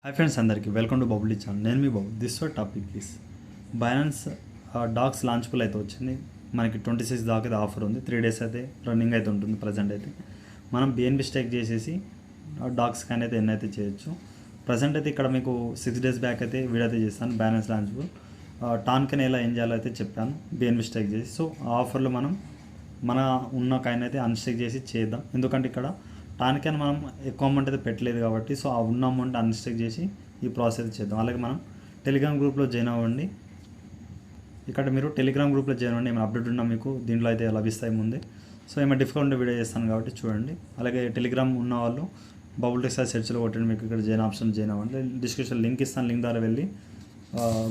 Hi friends, అందరికీ welcome to bubble channel. నేను మీ Babu. This topic is Binance docs launch pool అయితే వచ్చింది. మనకి 26 దాకా అయితే ఆఫర్ ఉంది. 3 days అయితే రన్నింగ్ అయితే ఉంటుంది. ప్రజెంట్ అయితే మనం బిఎన్బి స్టేక్ చేసేసి డాక్స్ కానీ అయితే ఎన్ని అయితే చేయొచ్చు. ప్రజెంట్ అయితే ఇక్కడ మీకు 6 days బ్యాక్ అయితే వీడియో అయితే చేస్తాను. బైనాన్స్ లాంచ్ పుల్ టాన్కన్ ఎలా ఏం చేయాలో అయితే చెప్పాను బిఎన్బి స్టేక్ చేసి. సో ఆ ఆఫర్లో మనం మన ఉన్న కాయిన్ అయితే అన్స్టేక్ చేసి చేద్దాం. ఎందుకంటే ఇక్కడ టాన్కన్ మనం ఎక్కువ అమౌంట్ అయితే పెట్టలేదు కాబట్టి, సో ఆ ఉన్న అమౌంట్ అన్స్టేక్ చేసి ఈ ప్రాసెస్ చేద్దాం. అలాగే మనం టెలిగ్రామ్ గ్రూప్లో జాయిన్ అవ్వండి. ఇక్కడ మీరు టెలిగ్రామ్ గ్రూప్లో జాయిన్ అవ్వండి. ఏమైనా అప్డేట్ ఉన్నా మీకు దీంట్లో అయితే లభిస్తాయి ముందే. సో ఏమైనా డిఫరెంట్ వీడియో చేస్తాను కాబట్టి చూడండి. అలాగే టెలిగ్రామ్ ఉన్న వాళ్ళు బబుల్ టెక్స్ సెర్చ్లో కొట్టండి. మీకు ఇక్కడ జాయిన్ ఆప్షన్ జాయిన్ అవ్వండి. డిస్క్రిప్షన్ లింక్ ఇస్తాను. లింక్ ద్వారా వెళ్ళి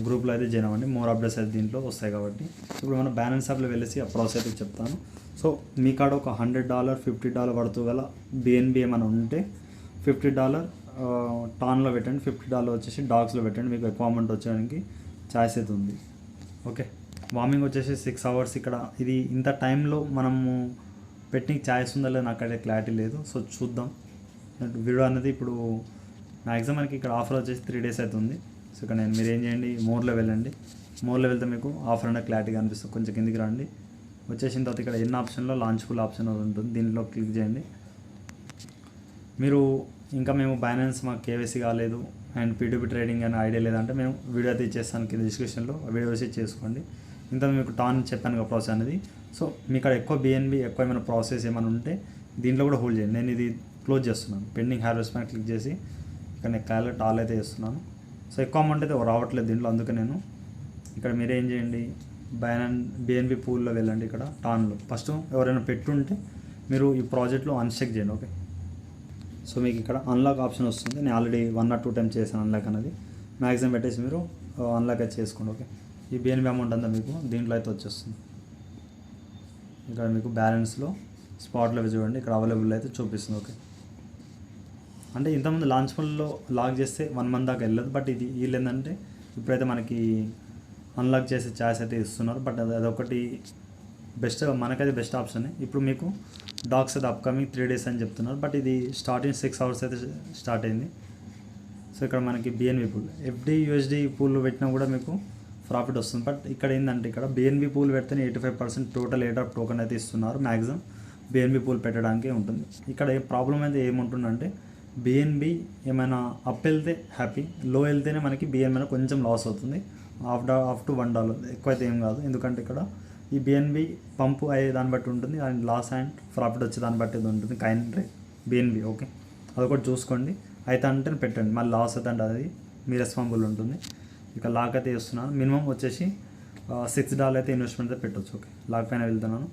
గ్రూప్లో అయితే జాయిన్ అవ్వండి. మోర్ అప్డేట్స్ అయితే దీంట్లో వస్తాయి కాబట్టి. ఇప్పుడు మనం బ్యాలెన్స్ యాప్లో వెళ్ళేసి ఆ ప్రాసెస్ అయితే చెప్తాను. సో మీ కాడ ఒక $100 $50 పడుతూ గల బిఎన్బి ఏమైనా ఉంటే $50 టాన్లో పెట్టండి, $50 వచ్చేసి డాగ్స్లో పెట్టండి. మీకు ఎక్కువ అమౌంట్ వచ్చేయడానికి ఛాయిస్ అయితే ఉంది. ఓకే, వార్మింగ్ వచ్చేసి 6 hours. ఇక్కడ ఇది ఇంత టైంలో మనము పెట్టిన ఛాయిస్ ఉందా లేదా నాకైతే క్లారిటీ లేదు. సో చూద్దాం. వీడియో అనేది ఇప్పుడు మ్యాక్సిమం మనకి ఇక్కడ ఆఫర్ వచ్చేసి 3 days అయితే ఉంది. సో ఇక్కడ మీరు ఏం చేయండి, మోర్లో వెళ్ళండి. మోర్లో వెళ్తే మీకు ఆఫర్ అనేది క్లారిటీగా అనిపిస్తుంది. కొంచెం కిందికి రండి. వచ్చేసిన తర్వాత ఇక్కడ ఎన్ని ఆప్షన్లో లాంచ్ ఫుల్ ఆప్షన్ ఉంటుంది, దీంట్లో క్లిక్ చేయండి. మీరు ఇంకా మేము బైనాన్స్ మాకు కేవైసీ కాలేదు అండ్ పీటీపీ ట్రేడింగ్ అని ఐడియా లేదంటే మేము వీడియో అయితే ఇచ్చేస్తాను కింద డిస్క్రిప్షన్లో. వీడియో వేసి చేసుకోండి. ఇంత మీకు టాన్ చెప్పాను కదా ప్రాసెస్ అనేది. సో మీకు ఇక్కడ ఎక్కువ బిఎన్బి ఎక్కువ ఏమైనా ప్రాసెస్ ఏమైనా ఉంటే దీంట్లో కూడా హోల్డ్ చేయండి. నేను ఇది క్లోజ్ చేస్తున్నాను. పెండింగ్ హార్వెస్ట్ పైన క్లిక్ చేసి ఇక్కడ నేను క్యాలెట్ ఆల్ అయితే చేస్తున్నాను. సో ఎక్కువ అమౌంట్ అయితే రావట్లేదు దీంట్లో, అందుకే నేను ఇక్కడ మీరేం చేయండి, బిఎన్బి పూల్లో వెళ్ళండి. ఇక్కడ టాన్లో ఫస్ట్ ఎవరైనా పెట్టుంటే మీరు ఈ ప్రాజెక్ట్లో అన్స్టేక్ చేయండి. ఓకే, సో మీకు ఇక్కడ అన్లాక్ ఆప్షన్ వస్తుంది. నేను ఆల్రెడీ 1 or 2 times చేశాను అన్లాక్ అనేది. మ్యాక్సిమం పెట్టేసి మీరు అన్లాక్ అయితే చేసుకోండి. ఓకే, ఈ బిఎన్బి అమౌంట్ అంతా మీకు దీంట్లో అయితే వచ్చేస్తుంది. ఇక్కడ మీకు బ్యాలెన్స్లో స్పాట్లో చూడండి, ఇక్కడ అవైలబుల్ అయితే చూపిస్తుంది. ఓకే, అంటే ఇంతకుముందు లాంచ్ ఫుల్లో లాక్ చేస్తే 1 month దాకా వెళ్ళదు. బట్ ఇది వీళ్ళు ఏంటంటే ఇప్పుడైతే మనకి అన్లాక్ చేసే ఛాయిస్ అయితే ఇస్తున్నారు. బట్ అదొకటి బెస్ట్, మనకైతే బెస్ట్ ఆప్షన్. ఇప్పుడు మీకు డాగ్స్ అయితే అప్కమింగ్ 3 days అని చెప్తున్నారు. బట్ ఇది స్టార్టింగ్ 6 hours అయితే స్టార్ట్ అయింది. సో ఇక్కడ మనకి BNB pool FD USD pool పెట్టినా కూడా మీకు ప్రాఫిట్ వస్తుంది. బట్ ఇక్కడ ఏంటంటే ఇక్కడ బిఎన్బి పూల్ పెడితేనే 85% టోటల్ ఎయిట్ ఆఫ్ టోకెన్ అయితే ఇస్తున్నారు. మ్యాక్సిమం బిఎన్బి పూల్ పెట్టడానికే ఉంటుంది. ఇక్కడ ప్రాబ్లం అయితే ఏముంటుందంటే బిఎన్బి ఏమైనా అప్ వెళ్తే హ్యాపీ, లో వెళ్తేనే మనకి బిఎన్బి కొంచెం లాస్ అవుతుంది. అప్ టు $1 ఎక్కువైతే ఏం కాదు. ఎందుకంటే ఇక్కడ ఈ బిఎన్బి పంపు అయ్యే దాన్ని బట్టి ఉంటుంది అండ్ లాస్ అండ్ ప్రాఫిట్ వచ్చే దాన్ని బట్టి ఉంటుంది కైన్ రేట్ బిఎన్బి. ఓకే, అదొకటి చూసుకోండి. అయితే అంటే పెట్టండి, మళ్ళీ లాస్ అయితే అంటే అది మీ రెస్పాన్సిబుల్ ఉంటుంది. ఇక లాక్ అయితే చేస్తున్నాను. మినిమం వచ్చేసి $6 అయితే ఇన్వెస్ట్మెంట్ అయితే పెట్టవచ్చు. ఓకే, లాక్ పైన వెళ్తున్నాను.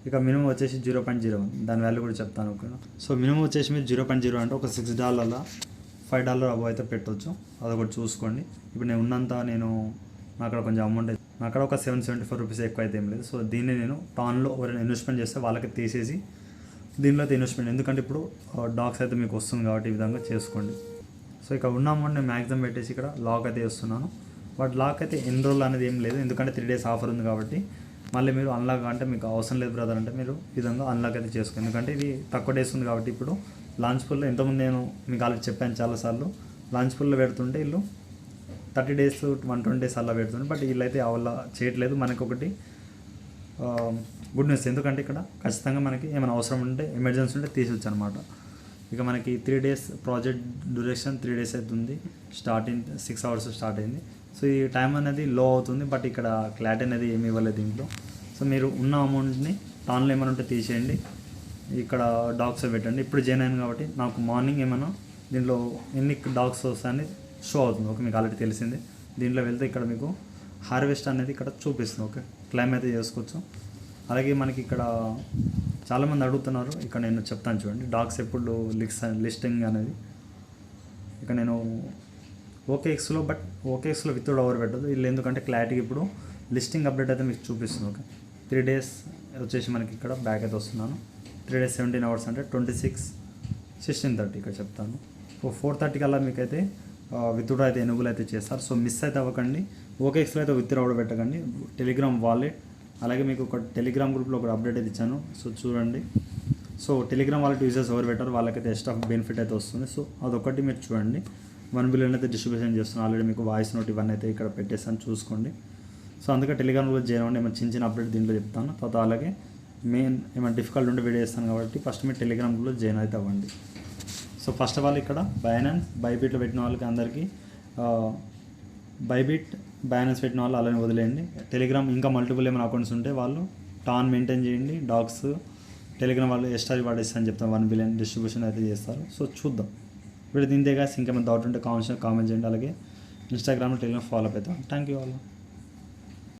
ఇక మినిమం వచ్చేసి 0.01, దాని వాల్యూ కూడా చెప్తాను. ఓకే, సో మినిమం వచ్చేసి మీరు 0.0 అంటే ఒక $6 $5 అబవ్ అయితే పెట్టవచ్చు. అదొకటి చూసుకోండి. ఇప్పుడు నేను ఉన్నంత నాకు అక్కడ కొంచెం అమౌంట్ నాకు అక్కడ ఒక $774 ఎక్కువ అయితే ఏం లేదు. సో దీన్ని నేను టాన్లో ఎవరైనా ఇన్వెస్ట్మెంట్ చేస్తే వాళ్ళకి తీసేసి దీనిలో అయితే ఇన్వెస్ట్మెంట్, ఎందుకంటే ఇప్పుడు డాక్స్ అయితే మీకు వస్తుంది కాబట్టి ఈ విధంగా చేసుకోండి. సో ఇక్కడ ఉన్న అమౌంట్ నేను మ్యాక్సిమం పెట్టేసి ఇక్కడ లాక్ అయితే చేస్తున్నాను. బట్ లాక్ అయితే ఎన్ని రోజులు అనేది ఏం లేదు, ఎందుకంటే 3 days ఆఫర్ ఉంది కాబట్టి. మళ్ళీ మీరు అన్లాక్ అంటే మీకు అవసరం లేదు బ్రదర్ అంటే మీరు ఈ విధంగా అన్లాక్ అయితే చేసుకోండి. ఎందుకంటే ఇది తక్కువ డేస్ ఉంది కాబట్టి. ఇప్పుడు లాంచ్ పుల్లో ఇంతకుముందు నేను మీకు ఆల్రెడీ చెప్పాను చాలాసార్లు, లాంచ్ పుల్లో పెడుతుంటే వీళ్ళు 30 days 120 days అలా పెడుతుంది. బట్ వీళ్ళైతే అలా చేయట్లేదు. మనకు ఒకటి గుడ్ న్యూస్, ఎందుకంటే ఇక్కడ ఖచ్చితంగా మనకి ఏమైనా అవసరం ఉంటే ఎమర్జెన్సీ ఉంటే తీసేవచ్చు అనమాట. ఇక మనకి 3 days ప్రాజెక్ట్ డ్యూరేషన్ 3 days అవుతుంది. స్టార్టింగ్ 6 hours స్టార్ట్ అయింది. సో ఈ టైం అనేది లో అవుతుంది. బట్ ఇక్కడ క్లారిటీ అనేది ఏమి ఇవ్వలేదు దీంట్లో. సో మీరు ఉన్న అమౌంట్ని టాన్లో ఏమైనా ఉంటే తీసేయండి, ఇక్కడ డాగ్స్ పెట్టండి. ఇప్పుడు జాయిన్ అయ్యాను కాబట్టి నాకు మార్నింగ్ ఏమైనా దీంట్లో ఎన్ని డాగ్స్ వస్తాయని షో అవుతుంది. ఓకే, మీకు ఆల్రెడీ తెలిసిందే. దీంట్లో వెళ్తే ఇక్కడ మీకు హార్వెస్ట్ అనేది ఇక్కడ చూపిస్తుంది. ఓకే, క్లైమ్ అయితే చేసుకోవచ్చు. అలాగే మనకి ఇక్కడ చాలామంది అడుగుతున్నారు, ఇక్కడ నేను చెప్తాను చూడండి, డాగ్స్ ఎప్పుడు లిస్టింగ్ అనేది. ఇక నేను ఓకేఎక్స్లో వితౌట్ ఓవర్ పెట్టదు వీళ్ళు, ఎందుకంటే క్లారిటీకి ఇప్పుడు లిస్టింగ్ అప్డేట్ అయితే మీకు చూపిస్తుంది. ఓకే, 3 days వచ్చేసి మనకి ఇక్కడ బ్యాక్ అయితే వస్తున్నాను. 3 days 17 hours అంటే 26/16/30 ఇక్కడ చెప్తాను. 4:30 కల్లా మీకైతే విత్డ్రా అయితే ఎనుగులు అయితే చేస్తారు. సో మిస్ అయితే అవ్వకండి. ఓకేఎక్స్లో అయితే విత్డ్రా కూడా పెట్టకండి. టెలిగ్రామ్ వాలెట్, అలాగే మీకు ఒక టెలిగ్రామ్ గ్రూప్లో ఒక అప్డేట్ అయితే ఇచ్చాను. సో చూడండి. సో టెలిగ్రామ్ వాలెట్ యూజర్స్ ఎవరు పెట్టారు వాళ్ళకైతే ఎక్స్ట్రా బెనిఫిట్ అయితే వస్తుంది. సో అదొకటి మీరు చూడండి. 1 బిలియన్ అయితే డిస్ట్రిబ్యూషన్ చేస్తున్నాను. ఆల్రెడీ మీకు వాయిస్ నోట్ ఇవన్నీ అయితే ఇక్కడ పెట్టేస్తాను, చూసుకోండి. సో అందుకే టెలిగ్రామ్ గ్రూప్ జాయిన్ అవ్వండి. ఏమైనా చిన్న అప్డేట్ దీంట్లో చెప్తాను. తర్వాత అలాగే మెయిన్ ఏమైనా డిఫికల్ట్ ఉంటే వీడియో చేస్తాను కాబట్టి ఫస్ట్ మీరు టెలిగ్రామ్ గ్రూప్లో జాయిన్ అయితే అవ్వండి. సో ఫస్ట్ ఆఫ్ ఆల్ ఇక్కడ బైనాన్స్ బైబిట్లో పెట్టిన వాళ్ళకి అందరికీ బైనాన్స్ పెట్టిన వాళ్ళు అలానే వదిలేయండి. టెలిగ్రామ్ ఇంకా మల్టిపుల్ ఏమైనా అకౌంట్స్ ఉంటే వాళ్ళు టాన్ మెయింటైన్ చేయండి. డాగ్స్ టెలిగ్రామ్ వాళ్ళు ఎక్స్ట్రా రివార్డ్ ఇస్తారని చెప్తాను, 1 బిలియన్ డిస్ట్రిబ్యూషన్ అయితే చేస్తారు. సో చూద్దాం. ఇప్పుడు దీంతే కాదు, ఇంకేమైనా డౌట్ ఉంటే కామెంట్ చేయండి. అలాగే ఇన్స్టాగ్రామ్లో టెలిగ్రామ్ ఫాలో అప్ అవుతాం. Thank you all.